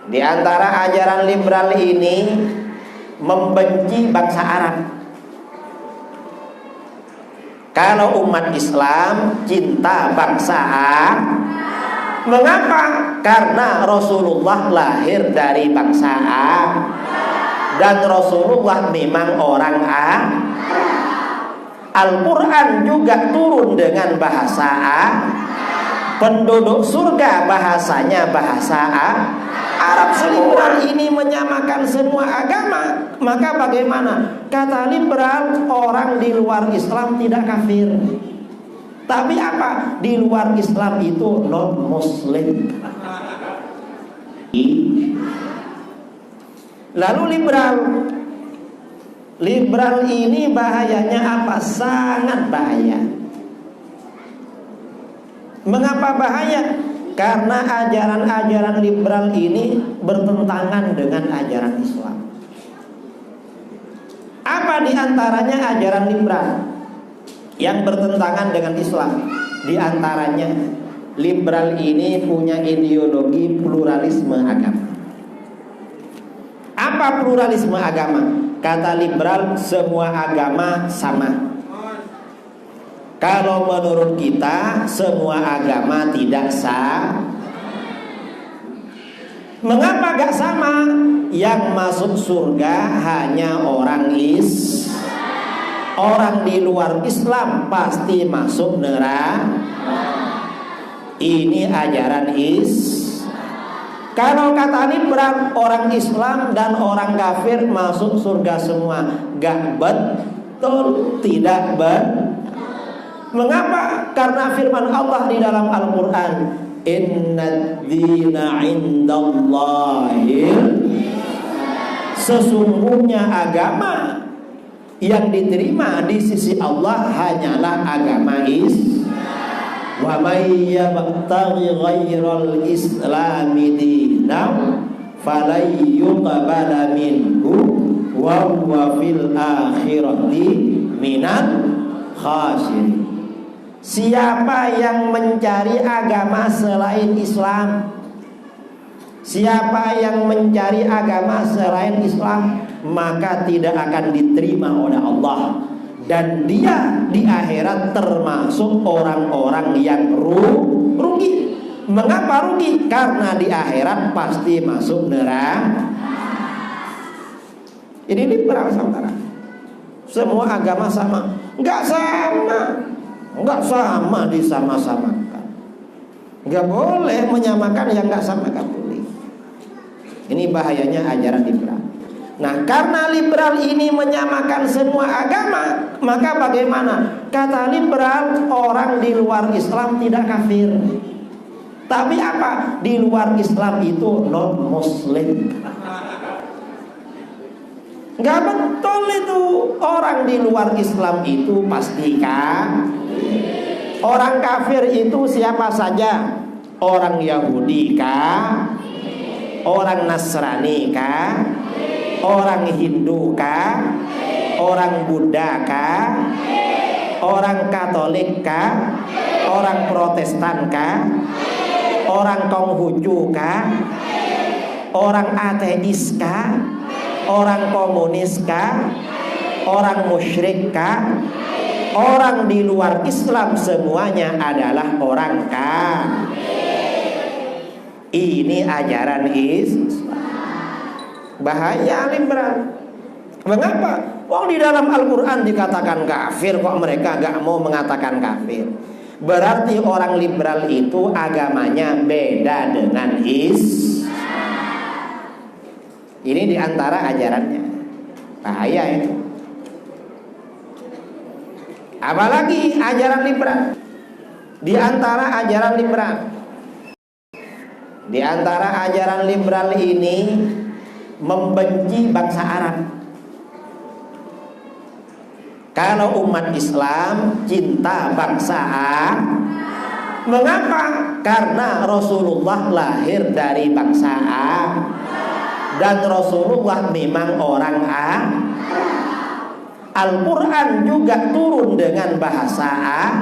Di antara ajaran liberal ini membenci bangsa Arab. Kalau umat Islam cinta bangsa Arab. Mengapa? Karena Rasulullah lahir dari bangsa Arab dan Rasulullah memang orang Arab. Al-Quran juga turun dengan bahasa Arab. Penduduk surga bahasanya bahasa Arab semua. Ini menyamakan semua agama. Maka bagaimana? Kata liberal, orang di luar Islam tidak kafir. Tapi apa? Di luar Islam itu non-muslim. Lalu liberal ini bahayanya apa? Sangat bahaya. Mengapa bahaya? Karena ajaran-ajaran liberal ini bertentangan dengan ajaran Islam. Apa diantaranya ajaran liberal yang bertentangan dengan Islam? Di antaranya, liberal ini punya ideologi pluralisme agama. Apa pluralisme agama? Kata liberal, semua agama sama. Kalau menurut kita, semua agama tidak sama. Mengapa gak sama? Yang masuk surga hanya orang orang di luar Islam pasti masuk neraka. Ini ajaran Kalau kata liberal, orang Islam dan orang kafir masuk surga semua. Gak betul, tidak betul. Mengapa? Karena firman Allah di dalam Al-Quran, Inna dina indallahil, sesungguhnya agama yang diterima di sisi Allah hanyalah agama Islam. Wa may yabtaghi ghairal islami dinan falan yuqbala minhu wa huwa fil akhirati minal khasirin. Siapa yang mencari agama selain Islam, siapa yang mencari agama selain Islam, maka tidak akan diterima oleh Allah. Dan dia di akhirat termasuk orang-orang yang rugi. Mengapa rugi? Karena di akhirat pasti masuk neraka. Ini liberal saudara. Semua agama sama. Enggak sama. Enggak sama disama-samakan. Enggak boleh menyamakan yang enggak sama, enggak boleh. Ini bahayanya ajaran liberal. Nah, karena liberal ini menyamakan semua agama, maka bagaimana? Kata liberal, orang di luar Islam tidak kafir. Tapi apa? Di luar Islam itu non-muslim. Enggak betul itu. Orang di luar Islam itu pasti kafir. Orang kafir itu siapa saja? Orang Yahudi kah? Orang Nasrani kah? Orang Hindu kah? Orang Buddha kah? Orang Katolik kah? Orang Protestan kah? Orang Konghucu kah? Orang ateis kah? Orang komunis kah? Orang musyrik kah? Orang di luar Islam semuanya adalah orang kafir. Ini ajaran Islam. Bahaya liberal. Mengapa? Wong di dalam Al-Quran dikatakan kafir, kok mereka gak mau mengatakan kafir? Berarti orang liberal itu agamanya beda dengan Islam. Ini diantara ajarannya. Bahaya itu. Apalagi ajaran liberal. Di antara ajaran liberal ini membenci bangsa Arab. Kalau umat Islam cinta bangsa Arab. Mengapa? Karena Rasulullah lahir dari bangsa Arab dan Rasulullah memang orang Arab. Al-Quran juga turun dengan bahasa Arab.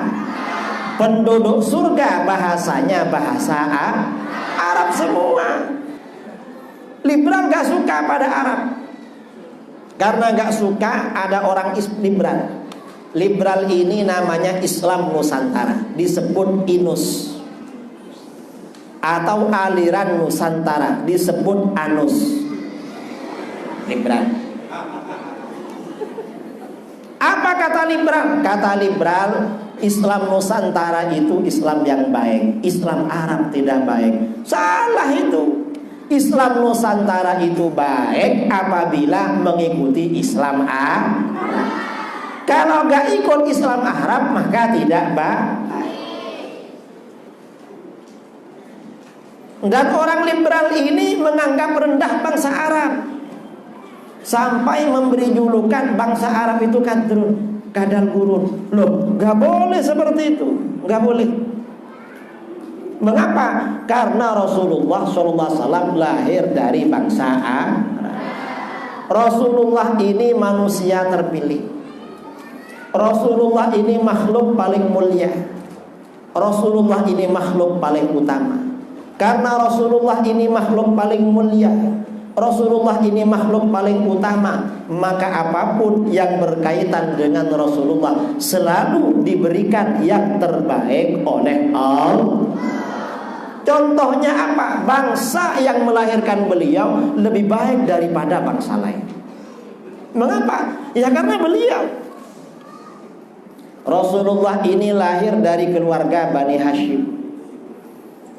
Penduduk surga bahasanya bahasa Arab semua. Liberal gak suka pada Arab. Karena gak suka ada orang liberal. Liberal ini namanya Islam Nusantara, disebut INUS, atau aliran Nusantara, disebut ANUS. Liberal. Apa kata liberal? Kata liberal, Islam Nusantara itu Islam yang baik, Islam Arab tidak baik. Salah itu. Islam Nusantara itu baik apabila mengikuti Islam Arab. Kalau gak ikut Islam Arab maka tidak baik. Dan orang liberal ini menganggap rendah bangsa Arab, sampai memberi julukan bangsa Arab itu kadal gurun. Loh, gak boleh seperti itu, gak boleh. Mengapa? Karena Rasulullah SAW lahir dari bangsa Arab. Rasulullah ini manusia terpilih. Rasulullah ini makhluk paling mulia. Rasulullah ini makhluk paling utama. Karena Rasulullah ini makhluk paling mulia, Rasulullah ini makhluk paling utama, maka apapun yang berkaitan dengan Rasulullah selalu diberikan yang terbaik oleh Allah. Contohnya apa? Bangsa yang melahirkan beliau lebih baik daripada bangsa lain. Mengapa? Ya karena beliau. Rasulullah ini lahir dari keluarga Bani Hashim.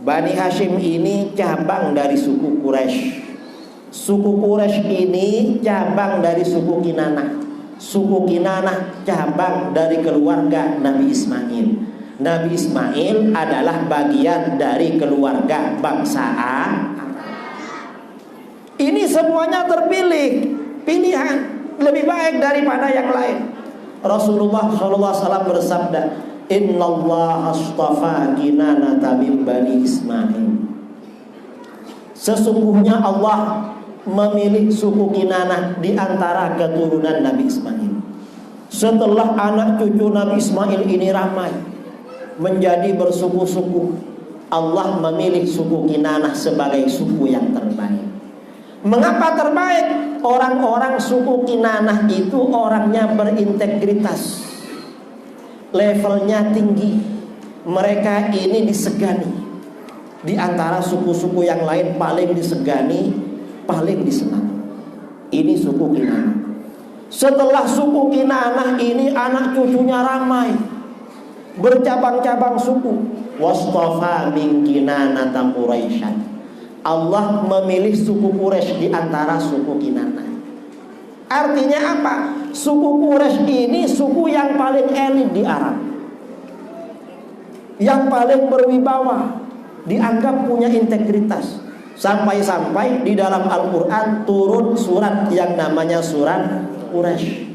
Bani Hashim ini cabang dari suku Quraisy. Suku Quraisy ini cabang dari suku Kinanah. Suku Kinanah cabang dari keluarga Nabi Ismail. Nabi Ismail adalah bagian dari keluarga bangsa Arab. Ini semuanya terpilih, pilihan lebih baik daripada yang lain. Rasulullah SAW bersabda, Innallaha astafa Kinanata min Bani Ismail. Sesungguhnya Allah memilih suku Kinanah di antara keturunan Nabi Ismail. Setelah anak cucu Nabi Ismail ini ramai menjadi bersuku-suku, Allah memilih suku Kinanah sebagai suku yang terbaik. Mengapa terbaik? Orang-orang suku Kinanah itu orangnya berintegritas, levelnya tinggi. Mereka ini disegani. Di antara suku-suku yang lain paling disegani, paling disenang. Ini suku Kinanah. Setelah suku Kinanah ini anak cucunya ramai, bercabang-cabang suku. Wastafa min Kinanata Quraisyan. Allah memilih suku Quraisy di antara suku Kinanah. Artinya apa? Suku Quraisy ini suku yang paling elit di Arab, yang paling berwibawa, dianggap punya integritas. Sampai-sampai di dalam Al-Quran turun surat yang namanya surat Quraisy.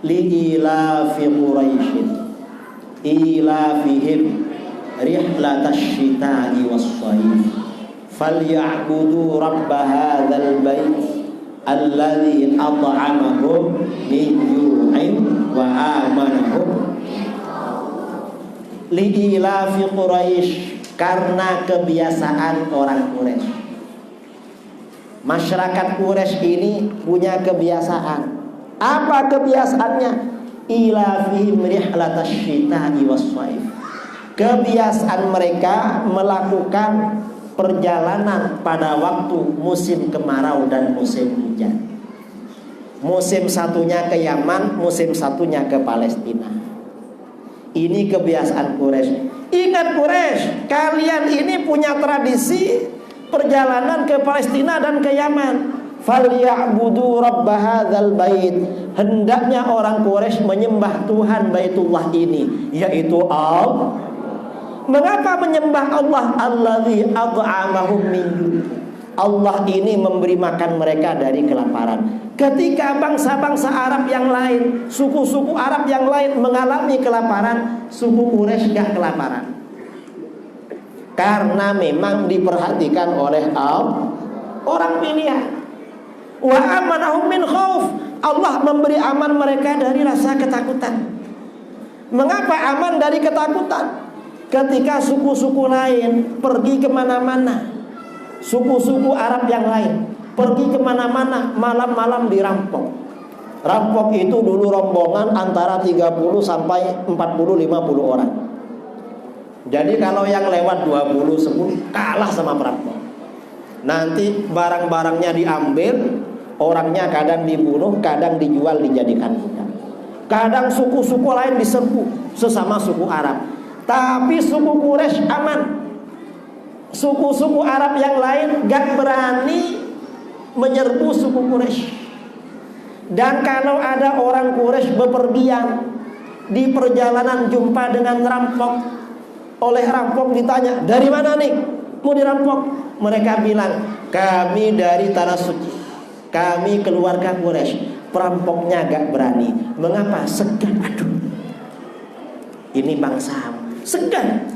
Li'ilafi Quraisyin ilafihim rihlatash shita'i was-shayf falya'budu rabb hadzal bait alladzi at'amahum min ju'in wa amanahum. Li'ilafi Quraisy, karena kebiasaan orang Quraisy. Masyarakat Quraisy ini punya kebiasaan. Apa kebiasaannya? Ilafihim rihlatash shita'i was-shayf. Kebiasaan mereka melakukan perjalanan pada waktu musim kemarau dan musim hujan. Musim satunya ke Yaman, musim satunya ke Palestina. Ini kebiasaan Quraisy. Ingat Quraisy, kalian ini punya tradisi perjalanan ke Palestina dan ke Yaman. Falya'budu rabb hadzal bait. Hendaknya orang Quraisy menyembah Tuhan Baitullah ini, yaitu Allah. Mengapa menyembah Allah? Allazi at'amahum min ju'. Allah ini memberi makan mereka dari kelaparan. Ketika bangsa-bangsa Arab yang lain, suku-suku Arab yang lain mengalami kelaparan, suku Quraisy gak kelaparan. Karena memang diperhatikan oleh Allah, orang pilihan. Wa amanahum min khauf. Allah memberi aman mereka dari rasa ketakutan. Mengapa aman dari ketakutan? Ketika suku-suku lain pergi kemana-mana, suku-suku Arab yang lain pergi kemana-mana, malam-malam dirampok. Rampok itu dulu rombongan antara 30 sampai 40-50 orang. Jadi kalau yang lewat 20-10 kalah sama perampok. Nanti barang-barangnya diambil, orangnya kadang dibunuh, kadang dijual dijadikan budak. Kadang suku-suku lain diserbu sesama suku Arab. Tapi suku Quraisy aman. Suku-suku Arab yang lain gak berani menyerbu suku Quraisy. Dan kalau ada orang Quraisy bepergian di perjalanan jumpa dengan rampok, oleh rampok ditanya, dari mana nih mau dirampok? Mereka bilang, kami dari tanah suci, kami keluarga Quraisy. Perampoknya gak berani. Mengapa? Segan. Aduh, ini bangsa segan.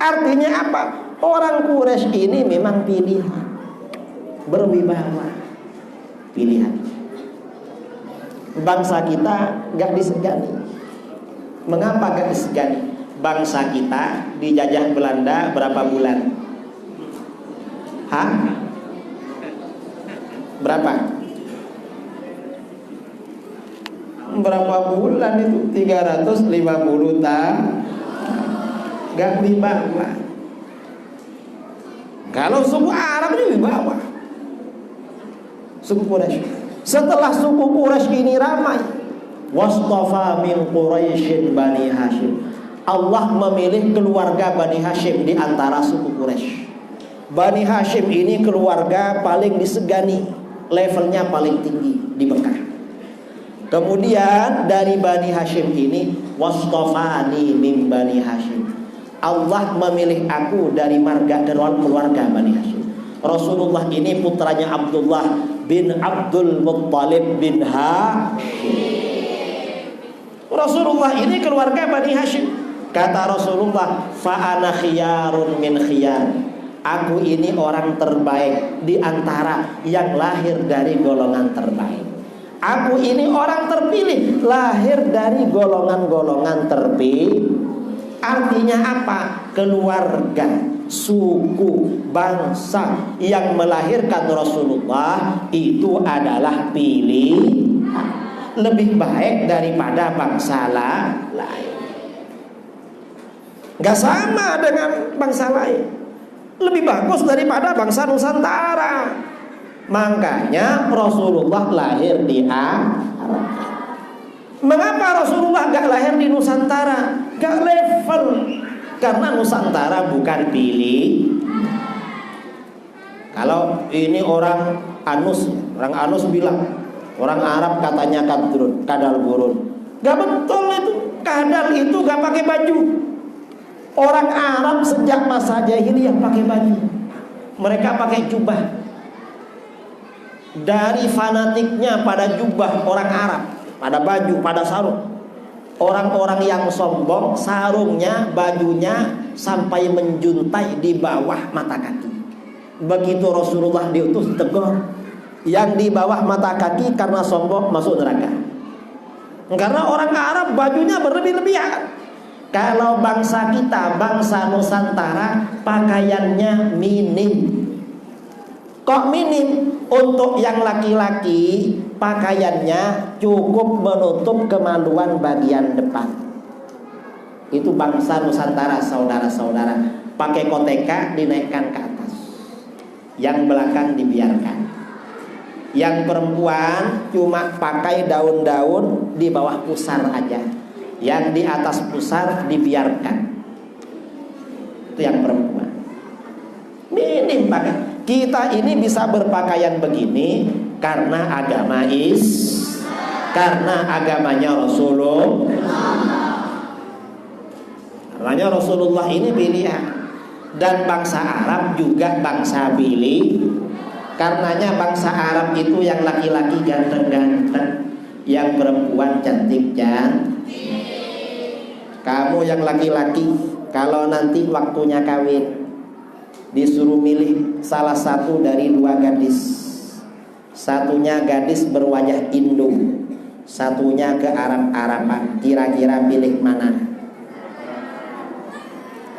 Artinya apa? Orang Quraisy ini memang pilihan, berwibawa, pilihan. Bangsa kita gak disegani. Mengapa gak disegani? Bangsa kita dijajah Belanda berapa bulan? Hah? Berapa? Berapa bulan itu? 350 tahun. Gak wibawa. Kalau suku Arab ini wibawa, suku Quraisy. Setelah suku Quraisy ini ramai, wastafa min Quraisyin Bani Hashim. Allah memilih keluarga Bani Hashim di antara suku Quraisy. Bani Hashim ini keluarga paling disegani, levelnya paling tinggi di Mekah. Kemudian dari Bani Hashim ini, wastafani min Bani Hashim. Allah memilih aku dari marga keluarga Bani Hashim. Rasulullah ini putranya Abdullah bin Abdul Muttalib bin Hashim. Rasulullah ini keluarga Bani Hashim. Kata Rasulullah, fa ana khiyarun min khiyar. Aku ini orang terbaik di antara yang lahir dari golongan terbaik. Aku ini orang terpilih, lahir dari golongan-golongan terpilih. Artinya apa? Keluarga, suku, bangsa yang melahirkan Rasulullah itu adalah pilih lebih baik daripada bangsa lain. Gak sama dengan bangsa lain, lebih bagus daripada bangsa Nusantara. Makanya Rasulullah lahir di Arab. Mengapa Rasulullah gak lahir di Nusantara? Gak level. Karena Nusantara bukan pilih. Kalau ini orang Anus bilang orang Arab katanya kadal gurun. Gak betul itu. Kadal itu gak pakai baju. Orang Arab sejak masa jahiliyah pakai baju. Mereka pakai jubah. Dari fanatiknya pada jubah orang Arab, pada baju, pada sarung. Orang-orang yang sombong, sarungnya, bajunya sampai menjuntai di bawah mata kaki. Begitu Rasulullah diutus, tegur. Yang di bawah mata kaki karena sombong masuk neraka. Karena orang Arab bajunya berlebih-lebihan. Kalau bangsa kita, bangsa Nusantara, pakaiannya minim. Kok minim? Untuk yang laki-laki, pakaiannya cukup menutup kemaluan bagian depan. Itu bangsa Nusantara, saudara-saudara. Pakai koteka dinaikkan ke atas, yang belakang dibiarkan. Yang perempuan cuma pakai daun-daun di bawah pusar aja, yang di atas pusar dibiarkan. Itu yang perempuan. Minim pakai. Kita ini bisa berpakaian begini karena agama karena agamanya Rasulullah. Karenanya Rasulullah ini pilihan. Dan bangsa Arab juga bangsa pilih. Karenanya bangsa Arab itu yang laki-laki ganteng-ganteng, yang perempuan cantik-cantik. Kamu yang laki-laki, kalau nanti waktunya kawin, disuruh milih salah satu dari dua gadis. Satunya gadis berwajah Indo, satunya ke Arab-Araban. Kira-kira pilih mana?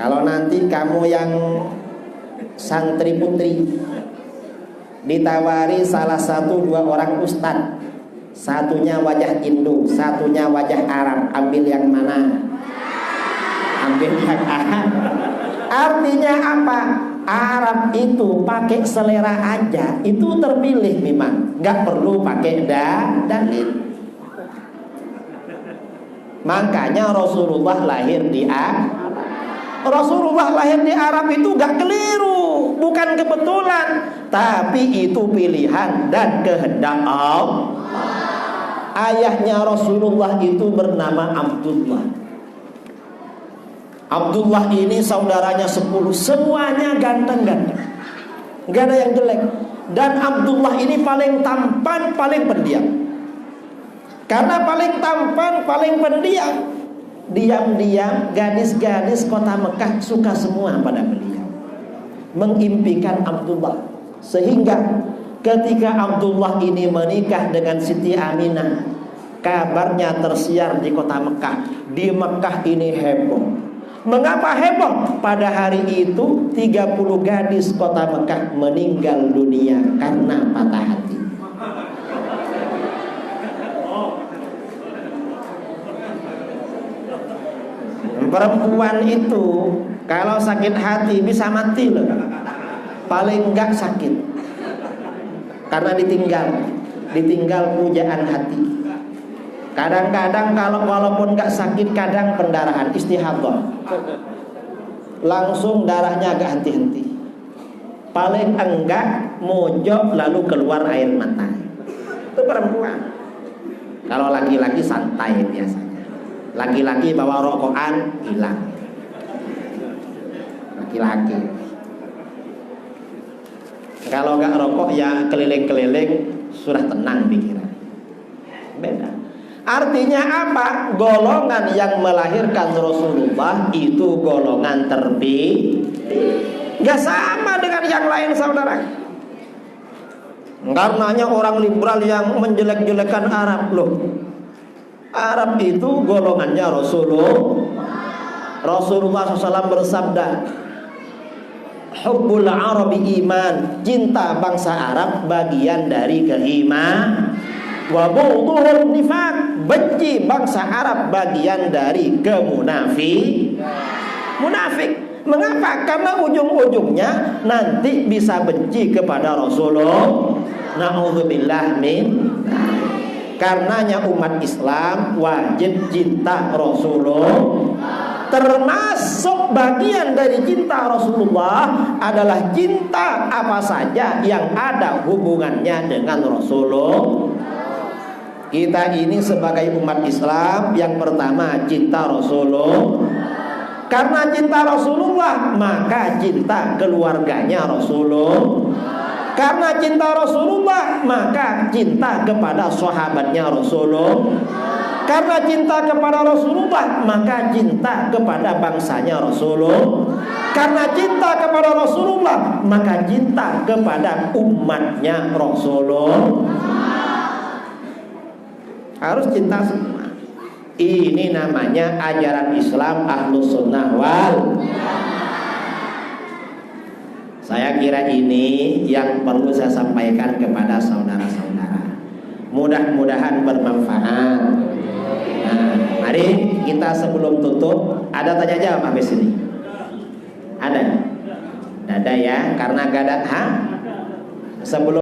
Kalau nanti kamu yang santri putri, ditawari salah satu dua orang ustadz, satunya wajah Indo, satunya wajah Arab, ambil yang mana? Ambil yang Arab. Artinya apa? Arab itu pakai selera aja, itu terpilih memang, nggak perlu pakai dalil. Makanya Rasulullah lahir di Arab. Rasulullah lahir di Arab itu gak keliru, bukan kebetulan, tapi itu pilihan dan kehendak Allah. Ayahnya Rasulullah itu bernama Abdullah. Abdullah ini saudaranya 10, semuanya ganteng-ganteng, gak ada yang jelek. Dan Abdullah ini paling tampan, paling pendiam. Karena paling tampan, paling pendiam, diam-diam gadis-gadis kota Mekah suka semua pada beliau, mengimpikan Abdullah. Sehingga ketika Abdullah ini menikah dengan Siti Aminah, kabarnya tersiar di kota Mekah. Di Mekah ini heboh. Mengapa heboh? Pada hari itu 30 gadis kota Mekah meninggal dunia karena patah hati. Perempuan itu kalau sakit hati bisa mati loh. Paling enggak sakit karena ditinggal pujaan hati. Kadang-kadang kalau walaupun enggak sakit, kadang pendarahan, istihadah, langsung darahnya agak henti-henti. Paling enggak mojok lalu keluar air mata. Itu perempuan. Kalau laki-laki santai biasanya. Laki-laki bawa rokokan hilang. Laki-laki. Kalau enggak rokok ya keliling-keliling, sudah tenang pikiran. Beda. Artinya apa? Golongan yang melahirkan Rasulullah itu golongan terpilih. Gak sama dengan yang lain, saudara. Karenanya orang liberal yang menjelek-jelekan Arab loh. Arab itu golongannya Rasulullah SAW bersabda, hubbul Arabi iman, cinta bangsa Arab bagian dari keimanan. Wa bughdhuhum nifaq, benci bangsa Arab bagian dari munafik. Mengapa? Karena ujung-ujungnya nanti bisa benci kepada Rasulullah. Na'udzubillah min. Karenanya umat Islam wajib cinta Rasulullah. Termasuk bagian dari cinta Rasulullah adalah cinta apa saja yang ada hubungannya dengan Rasulullah. Kita ini sebagai umat Islam, yang pertama cinta Rasulullah. Karena cinta Rasulullah, maka cinta keluarganya Rasulullah. Karena cinta Rasulullah, maka cinta kepada sahabatnya Rasulullah. Karena cinta kepada Rasulullah, maka cinta kepada bangsanya Rasulullah. Karena cinta kepada Rasulullah, maka cinta kepada umatnya Rasulullah. Harus cinta semua. Ini namanya ajaran Islam Ahlus Sunnah wal. Saya kira ini yang perlu saya sampaikan kepada saudara-saudara. Mudah-mudahan bermanfaat. Nah, mari kita sebelum tutup, ada tanya jawab habis ini. Ada ya, karena gak ada sebelum